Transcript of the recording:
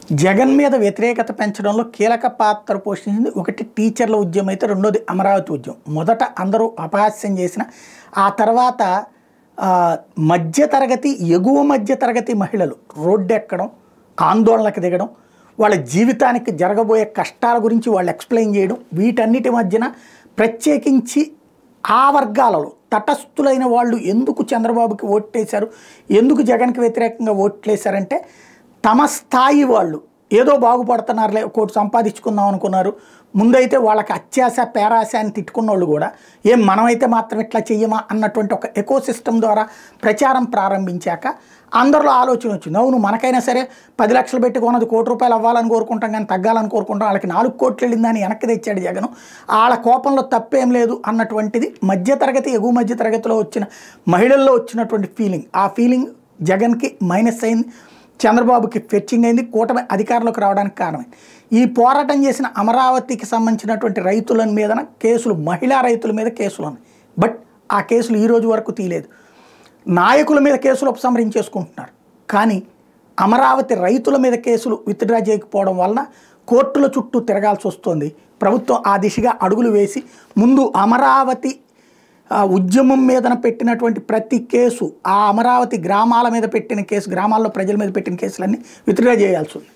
జగన్ మీద వ్యతిరేకత పెంచడంలో కీలక పాత్ర పోషించింది ఒకటి టీచర్ల ఉద్యమం అయితే, రెండోది అమరావతి ఉద్యమం. మొదట అందరూ అపహాస్యం చేసిన, ఆ తర్వాత మధ్యతరగతి ఎగువ మధ్యతరగతి మహిళలు రోడ్డెక్కడం, ఆందోళనకు దిగడం, వాళ్ళ జీవితానికి జరగబోయే కష్టాల గురించి వాళ్ళు ఎక్స్ప్లెయిన్ చేయడం, వీటన్నిటి మధ్యన ప్రత్యేకించి ఆ వర్గాలలో తటస్థులైన వాళ్ళు ఎందుకు చంద్రబాబుకి ఓట్లేశారు, ఎందుకు జగన్కి వ్యతిరేకంగా ఓట్లేశారంటే తమ స్థాయి వాళ్ళు ఏదో బాగుపడుతున్నారులే, కోటి సంపాదించుకుందాం అనుకున్నారు. ముందైతే వాళ్ళకి అత్యాశ పేరాశ అని తిట్టుకున్న వాళ్ళు కూడా ఏం మనమైతే మాత్రం ఇట్లా చెయ్యమా అన్నటువంటి ఒక ఎకోసిస్టమ్ ద్వారా ప్రచారం ప్రారంభించాక అందరిలో ఆలోచన వచ్చింది. అవును, మనకైనా సరే 10 లక్షలు పెట్టి కొన్నది ₹1 అవ్వాలని కోరుకుంటాం, కానీ తగ్గాలని కోరుకుంటాం. వాళ్ళకి 4 కోట్లు వెళ్ళిందని వెనక్కి తెచ్చాడు జగన్. వాళ్ళ కోపంలో తప్పేం లేదు అన్నటువంటిది మధ్యతరగతి ఎగువ మధ్యతరగతిలో వచ్చిన మహిళల్లో వచ్చినటువంటి ఫీలింగ్. ఆ ఫీలింగ్ జగన్కి మైనస్ అయింది, చంద్రబాబుకి ఫెచ్చింగ్ అయింది, కూటమి అధికారంలోకి రావడానికి కారణమైంది. ఈ పోరాటం చేసిన అమరావతికి సంబంధించినటువంటి రైతుల మీద కేసులు, మహిళా రైతుల మీద కేసులు ఉన్నాయి. బట్ ఆ కేసులు ఈ రోజు వరకు తీయలేదు. నాయకుల మీద కేసులు ఉపసంహరించేసుకుంటున్నారు, కానీ అమరావతి రైతుల మీద కేసులు విత్డ్రా చేయకపోవడం వలన కోర్టుల చుట్టూ తిరగాల్సి వస్తుంది. ప్రభుత్వం ఆ దిశగా అడుగులు వేసి ముందు అమరావతి ఉద్యమం మీదన పెట్టినటువంటి ప్రతి కేసు, ఆ అమరావతి గ్రామాల మీద పెట్టిన కేసు, గ్రామాల్లో ప్రజల మీద పెట్టిన కేసులన్నీ విత్డ్రా చేయాల్సి ఉంది.